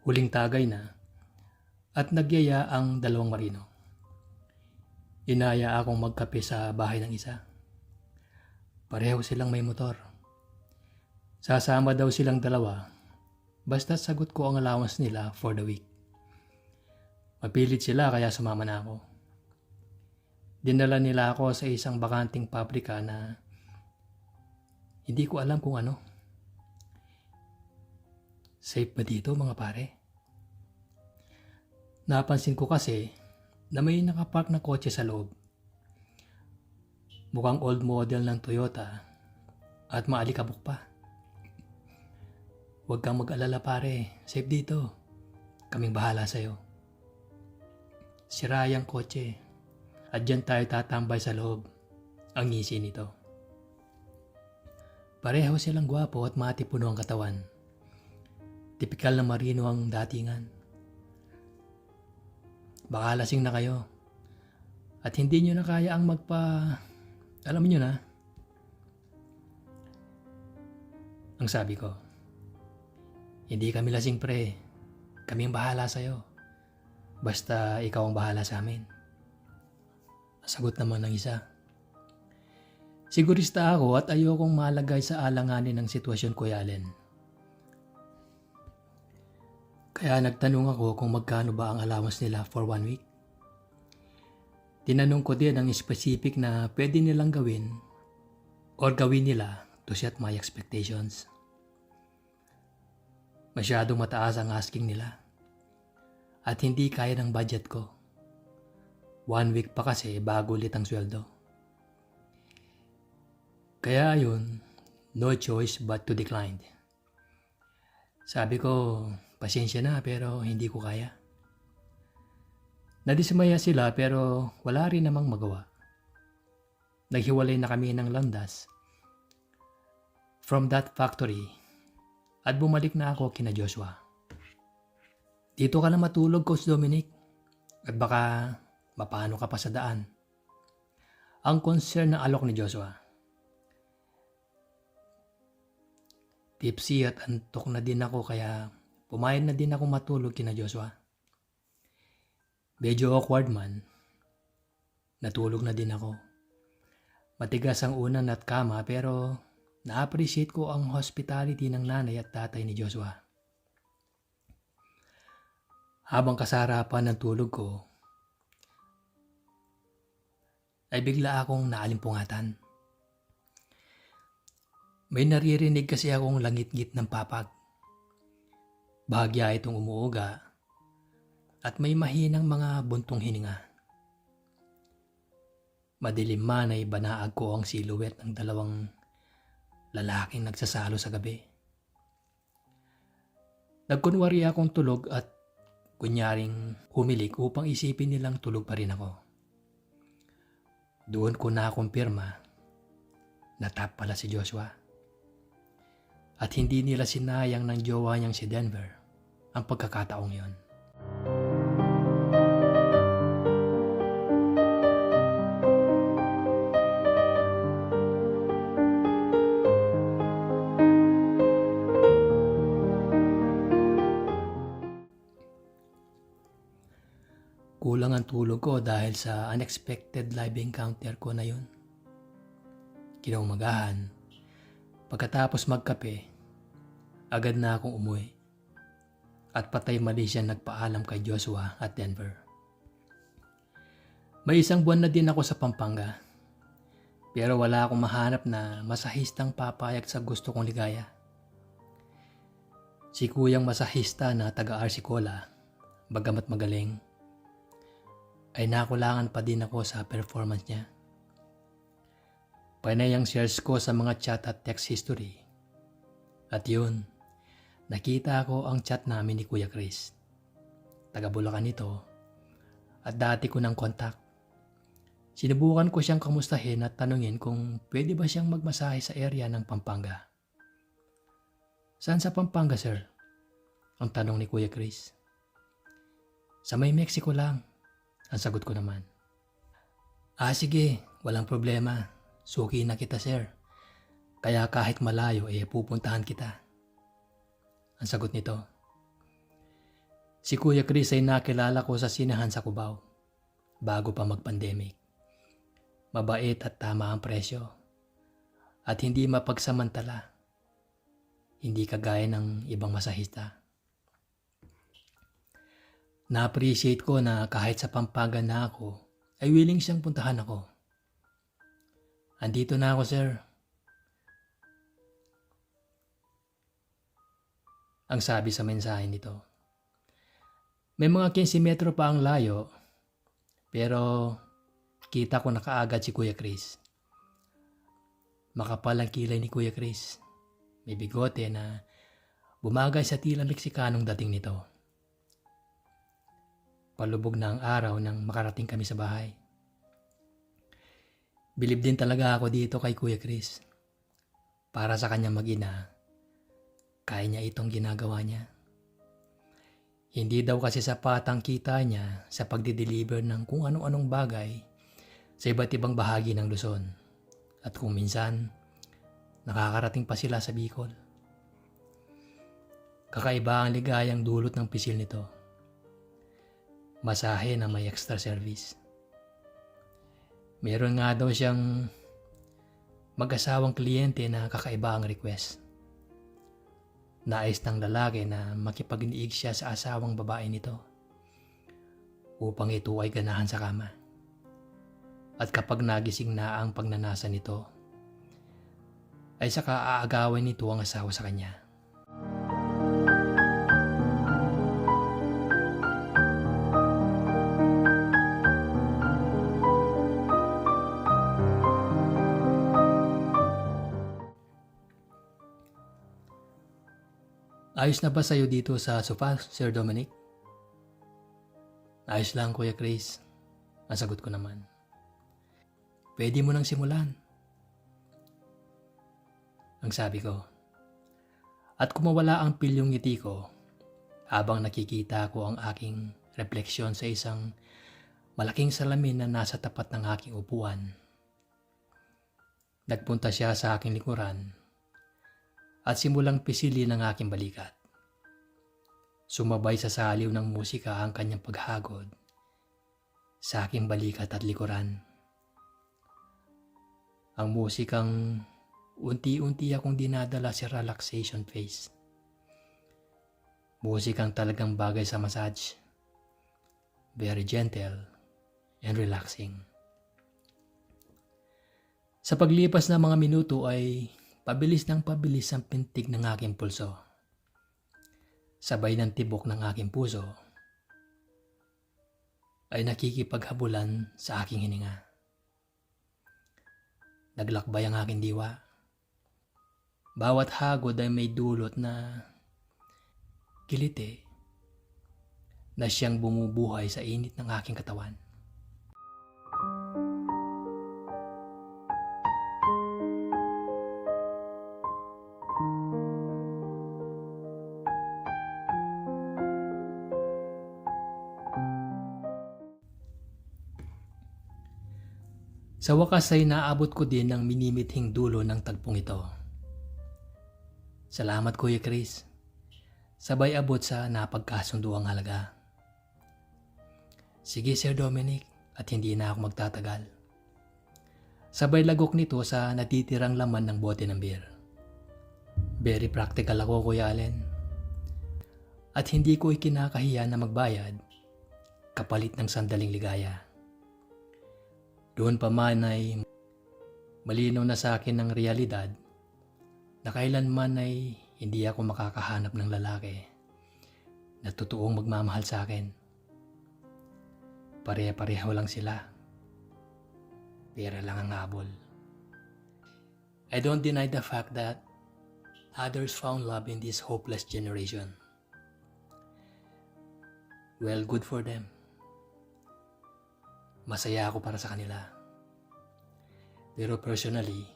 Huling tagay na at nagyaya ang dalawang marino. Inaya akong magkape sa bahay ng isa. Pareho silang may motor. Sasama daw silang dalawa basta sagot ko ang allowance nila for the week. Mapilit sila kaya sumama na ako. Dinala nila ako sa isang bakanting pabrika na hindi ko alam kung ano. Safe ba dito mga pare? Napansin ko kasi na may nakapark na kotse sa loob. Mukhang old model ng Toyota at maalikabok pa. Huwag kang mag-alala pare, safe dito. Kaming bahala sa'yo. Sira yung kotse at dyan tayo tatambay sa loob. Ang ngisi nito. Pareho silang gwapo at matipuno ang katawan. Tipikal na marino ang datingan. Baka lasing na kayo at hindi nyo na kaya ang alam nyo na. Ang sabi ko, hindi kami lasing pre, kami ang bahala sa'yo. Basta ikaw ang bahala sa amin. Sagot naman ng isa. Sigurista ako at ayokong malagay sa alanganin ng sitwasyon ko Allen. Kaya nagtanong ako kung magkano ba ang allowance nila for 1 week. Tinanong ko din ang specific na pwede nilang gawin or gawin nila to set my expectations. Masyadong mataas ang asking nila at hindi kaya ng budget ko. 1 week pa kasi bago ulit ang sweldo. Kaya ayun, no choice but to decline. Sabi ko, pasensya na pero hindi ko kaya. Nadismaya sila pero wala rin namang magawa. Naghiwalay na kami ng landas from that factory at bumalik na ako kina Joshua. Dito ka na matulog, Coach Dominic, at baka mapano ka pa sa daan. Ang concern ng alok ni Joshua. Tipsy at antok na din ako kaya pumayag na din ako matulog kina Joshua. Medyo awkward man, natulog na din ako. Matigas ang unan at kama pero na-appreciate ko ang hospitality ng nanay at tatay ni Joshua. Habang kasarapan ng tulog ko, ay bigla akong naalimpungatan. May naririnig kasi akong langit-ngit ng papag. Bahagya itong umuuga at may mahinang mga buntong hininga. Madilim man ay banaag ko ang silhouette ng dalawang lalaking nagsasalo sa gabi. Nagkunwari akong tulog at kunyaring humilik upang isipin nilang tulog pa rin ako. Doon ko nakumpirma na tap pala si Joshua. At hindi nila sinayang ng jowa niyang si Denver ang pagkakataong yon. Kulang ang tulog ko dahil sa unexpected live encounter ko na yun. Kinaumagahan, pagkatapos magkape, agad na akong umuwi. At patay mali siya nagpaalam kay Joshua at Denver. May 1 buwan na din ako sa Pampanga. Pero wala akong mahanap na masahistang papayag sa gusto kong ligaya. Si kuyang masahista na taga Arsicola, bagamat magaling, ay nakulangan pa din ako sa performance niya. Panay ang shares ko sa mga chat at text history. At yun, nakita ko ang chat namin ni Kuya Chris. Taga Bulacan ito at dati ko ng kontak. Sinubukan ko siyang kamustahin at tanungin kung pwede ba siyang magmasahe sa area ng Pampanga. Saan sa Pampanga, sir? Ang tanong ni Kuya Chris. Sa may Mexico lang, ang sagot ko naman. Sige, walang problema. Suki na kita, sir. Kaya kahit malayo, pupuntahan kita. Ang sagot nito. Si Kuya Chris ay nakilala ko sa sinehan sa Cubao bago pa mag-pandemic. Mabait at tama ang presyo at hindi mapagsamantala. Hindi kagaya ng ibang masahista. Na-appreciate ko na kahit sa Pampanga na ako, ay willing siyang puntahan ako. Andito na ako, sir. Ang sabi sa mensahe nito. May mga 15 metro pa ang layo, pero kita ko na kaagad si Kuya Chris. Makapal ang kilay ni Kuya Chris. May bigote na bumagay sa tila Meksikanong dating nito. Palubog na ang araw nang makarating kami sa bahay. Bilib din talaga ako dito kay Kuya Chris. Para sa kanyang mag-ina, kaya niya itong ginagawa niya. Hindi daw kasi sapat ang kita niya sa pagdi-deliver ng kung anong-anong bagay sa iba't ibang bahagi ng Luzon. At kung minsan, nakakarating pa sila sa Bicol. Kakaiba ang ligayang dulot ng pisil nito. Masahe na may extra service. Meron nga daw siyang mag-asawang kliyente na kakaiba ang request. Nais ng lalaki na makipag-niig siya sa asawang babae nito upang ito ay ganahan sa kama. At kapag nagising na ang pagnanasa nito, ay saka aagawin nito ang asawa sa kanya. Ayos na ba sa'yo dito sa sofa, Sir Dominic? Ayos lang, Kuya Chris. Ang sagot ko naman. Pwede mo nang simulan. Ang sabi ko. At kumawala ang pilyong ngiti ko habang nakikita ko ang aking refleksyon sa isang malaking salamin na nasa tapat ng aking upuan. Nagpunta siya sa aking likuran at simulang pisilin ang aking balikat. Sumabay sa saliw ng musika ang kanyang paghagod sa aking balikat at likuran. Ang musikang unti-unti akong dinadala sa relaxation phase. Musikang talagang bagay sa massage. Very gentle and relaxing. Sa paglipas ng mga minuto ay pabilis ng pabilis ang pintig ng aking pulso. Sabay ng tibok ng aking puso ay nakikipaghabulan sa aking hininga. Naglakbay ang aking diwa. Bawat hagod ay may dulot na kiliti na siyang bumubuhay sa init ng aking katawan. Sa wakas ay naabot ko din ang minimithing dulo ng tagpong ito. Salamat, Kuya Chris. Sabay abot sa napagkasunduang halaga. Sige, Sir Dominic, at hindi na ako magtatagal. Sabay lagok nito sa natitirang laman ng bote ng beer. Very practical ako, Kuya Allen. At hindi ko ikinakahiya na magbayad kapalit ng sandaling ligaya. Doon pa man ay malinaw na sa akin ng realidad na kailanman ay hindi ako makakahanap ng lalaki na totoong magmamahal sa akin. Pare-pareho lang sila. Pera lang ang habol. I don't deny the fact that others found love in this hopeless generation. Well, good for them. Masaya ako para sa kanila. Pero personally,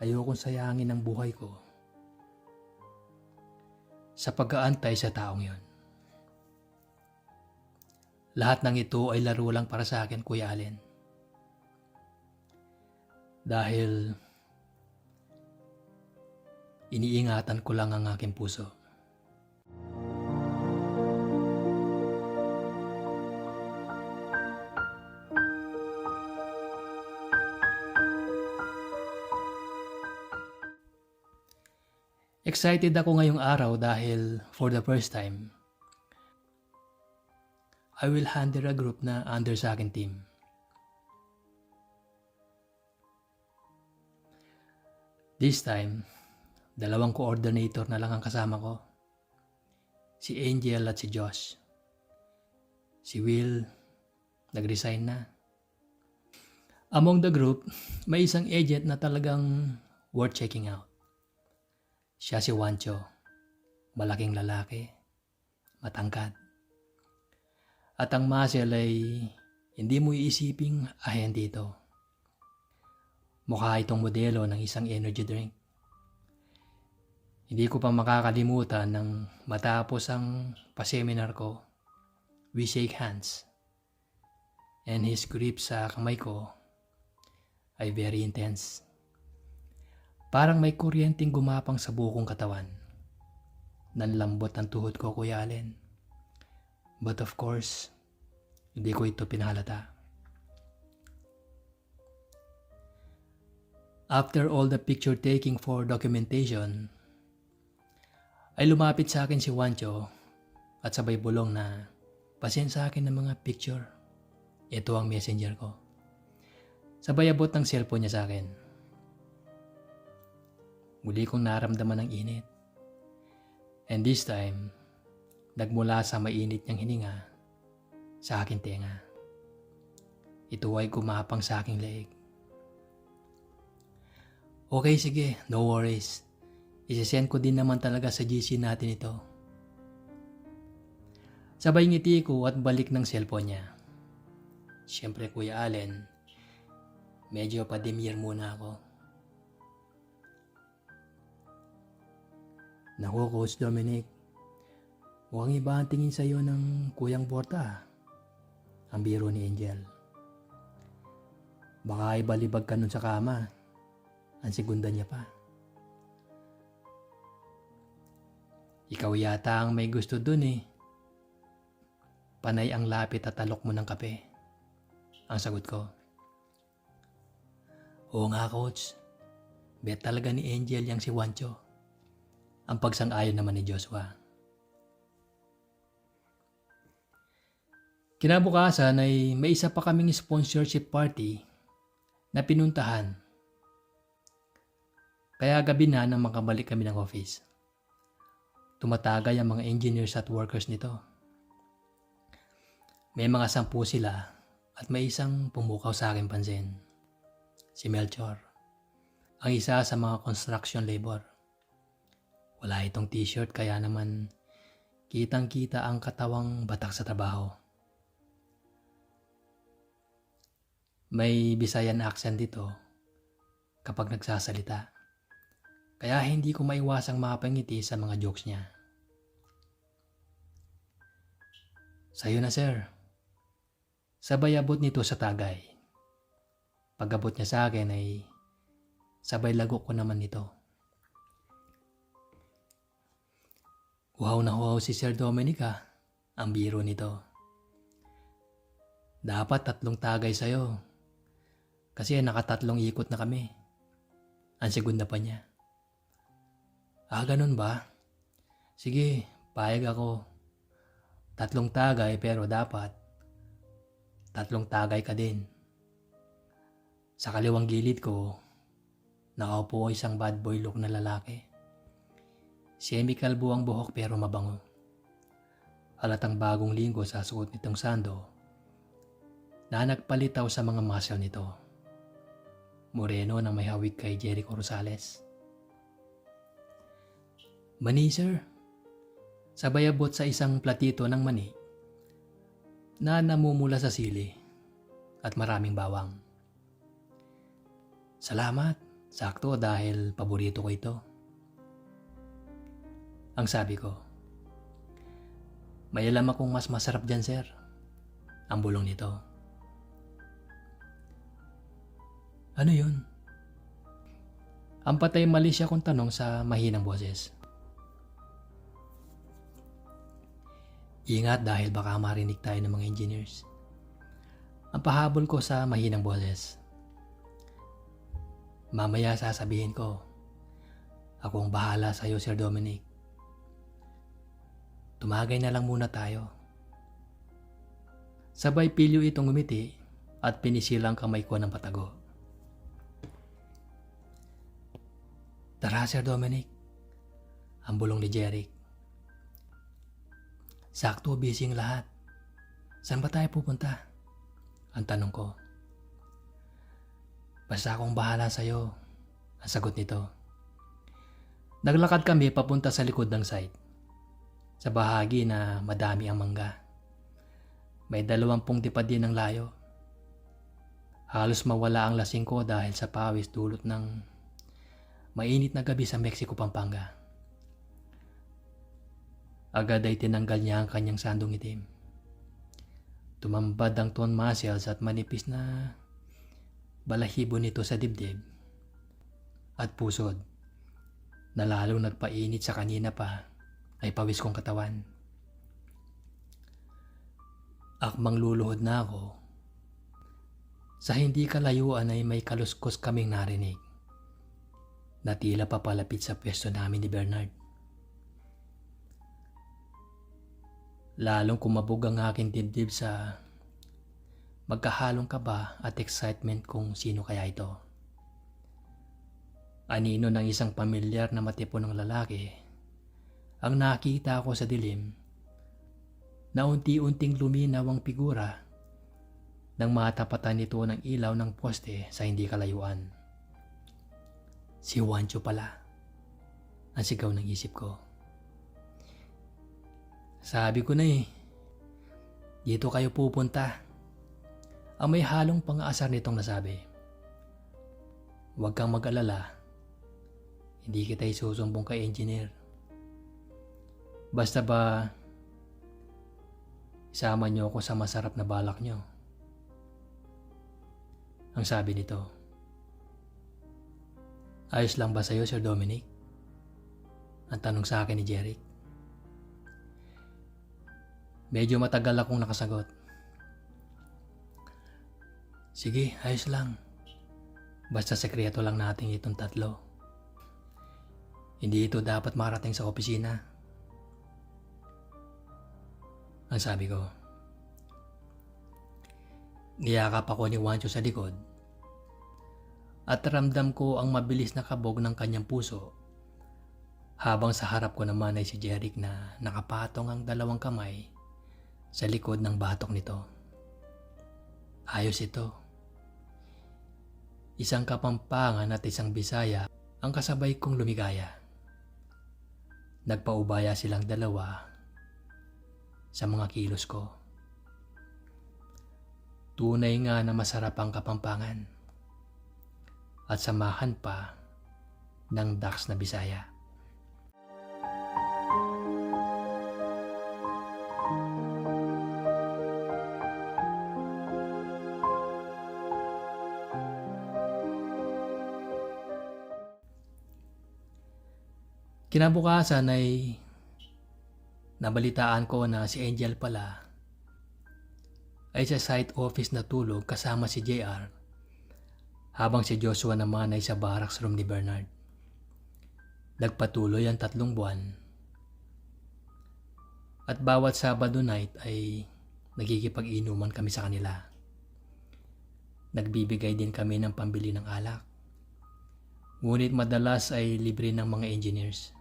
ayokong sayangin ang buhay ko sa pag-aantay sa taong yon. Lahat ng ito ay laro lang para sa akin, Kuya Allen. Dahil iniingatan ko lang ang aking puso. Excited ako ngayong araw dahil for the first time, I will handle a group na under sa akin team. This time, 2 coordinator na lang ang kasama ko. Si Angel at si Josh. Si Will, nag-resign na. Among the group, may isang agent na talagang worth checking out. Siya si Juancho, malaking lalaki, matangkad. At ang muscle ay hindi mo iisiping ahente ito. Mukha itong modelo ng isang energy drink. Hindi ko pa makakalimutan nang matapos ang paseminar ko, we shake hands. And his grip sa kamay ko ay very intense. Parang may kuryenteng gumapang sa bukong katawan. Nanlambot ang tuhod ko, Kuya Allen. But of course, hindi ko ito pinahalata. After all the picture taking for documentation, ay lumapit sa akin si Juancho at sabay bulong na pasend sa akin ng mga picture. Ito ang messenger ko. Sabay abot ng cellphone niya sa akin. Muli kong naramdaman ang init. And this time, nagmula sa mainit niyang hininga sa aking tenga. Ito ay gumapang sa aking leeg. Okay, sige, no worries. Isisend ko din naman talaga sa GC natin ito. Sabay ngiti ko at balik ng cellphone niya. Siyempre, Kuya Allen, medyo pa-demure muna ako. Naku, Coach Dominic, mukhang iba ang tingin sa'yo ng Kuyang Porta. Ang biro ni Angel. Baka ibalibag ka nun sa kama. Ang segunda niya pa. Ikaw yata ang may gusto dun eh. Panay ang lapit at talok mo ng kape. Ang sagot ko. Oo nga, Coach. Bet talaga ni Angel yang si Juancho. Ang pagsang-ayon naman ni Joshua. Kinabukasan ay may isa pa kaming sponsorship party na pinuntahan. Kaya gabi na nang makabalik kami ng office. Tumatagay ang mga engineers at workers nito. May mga 10 sila at may isang pumukaw sa akin pansin. Si Melchor, ang isa sa mga construction labor. Wala itong t-shirt kaya naman kitang-kita ang katawang batak sa trabaho. May Bisayan accent dito kapag nagsasalita. Kaya hindi ko maiwasang mapangiti sa mga jokes niya. Sayo na, sir. Sabay abot nito sa tagay. Pag-abot niya sa akin ay sabay lagok ko naman nito. Uhaw na uhaw si Sir Dominic ang biro nito. Dapat 3 tagay sa'yo. Kasi naka-3 ikot na kami. Ang segunda pa niya. Ganun ba? Sige, payag ako. 3 tagay pero dapat 3 tagay ka din. Sa kaliwang gilid ko, nakaupo isang bad boy look na lalaki. Semi-kalbo ang buhok pero mabango. Halatang bagong linggo sa suot nitong sando na nagpalitaw sa mga muscle nito. Moreno na may hawig kay Jericho Rosales. Mani, sir. Sabay abot sa isang platito ng mani na namumula sa sili at maraming bawang. Salamat, sakto dahil paborito ko ito. Ang sabi ko. May alam akong mas masarap dyan, sir. Ang bulong nito. Ano yun? Ang patay mali siya kung tanong sa mahinang boses. Ingat dahil baka marinig tayo ng mga engineers. Ang pahabol ko sa mahinang boses. Mamaya sasabihin ko, Akong bahala sa iyo, Sir Dominic. Tumagay na lang muna tayo. Sabay pilyo itong ngumiti at pinisilang kamay ko ng patago. Tara, Sir Dominic. Ang bulong ni Jeric. Sakto, busy ang lahat. Saan ba tayo pupunta? Ang tanong ko. Basta akong bahala sa iyo, ang sagot nito. Naglakad kami papunta sa likod ng site. Sa bahagi na madami ang mangga. May 20 tipad din ang layo. Halos mawala ang lasing ko dahil sa pawis dulot ng mainit na gabi sa Mexico, Pampanga. Agad ay tinanggal niya ang kanyang sandong itim. Tumambad ang tone muscles at manipis na balahibo nito sa dibdib at pusod na lalong nagpainit sa kanina pa ay pawis kong katawan. Akmang luluhod na ako. Sa hindi kalayuan ay may kaluskos kaming narinig na tila papalapit sa pwesto namin ni Bernard. Lalong kumabog ang aking dibdib sa magkahalong kaba at excitement kung sino kaya ito. Anino ng isang pamilyar na matipon ng lalaki ang nakita ko sa dilim na unti-unting luminaw ang figura nang matapatan nito ng ilaw ng poste sa hindi kalayuan. Si Juancho pala, ang sigaw ng isip ko. Sabi ko na dito kayo pupunta. Ang may halong pang-aasar nitong nasabi. Huwag kang mag-alala. Hindi kita isusumbong kay engineer. Basta ba isama niyo ako sa masarap na balak niyo. Ang sabi nito. Ayos lang ba sa'yo, Sir Dominic? Ang tanong sa akin ni Jeric. Medyo matagal akong nakasagot. Sige, ayos lang. Basta sekreto lang natin itong tatlo. Hindi ito dapat marating sa opisina. Ang sabi ko. Niyakap ako ni Juancho sa likod. At ramdam ko ang mabilis na kabog ng kanyang puso. Habang sa harap ko naman ay si Jeric na nakapatong ang 2 kamay sa likod ng batok nito. Ayos ito. Isang Kapampangan at isang Bisaya ang kasabay kong lumigaya. Nagpaubaya silang 2 sa mga kilos ko. Tunay nga na masarap ang Kapampangan at samahan pa ng Dax na Bisaya. Kinabukasan ay nabalitaan ko na si Angel pala ay sa site office na tulog kasama si JR habang si Joshua naman ay sa barracks room ni Bernard. Nagpatuloy ang 3 buwan at bawat Sabado night ay nagkikipag-inuman kami sa kanila. Nagbibigay din kami ng pambili ng alak. Ngunit madalas ay libre ng mga engineers.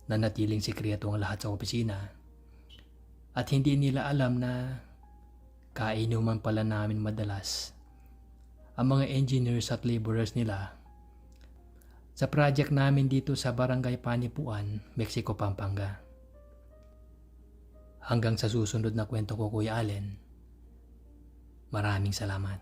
Nanatiling sikreto ang lahat sa opisina at hindi nila alam na kainuman pala namin madalas ang mga engineers at laborers nila sa project namin dito sa Barangay Panipuan, Mexico, Pampanga. Hanggang sa susunod na kwento ko, Kuya Allen. Maraming salamat.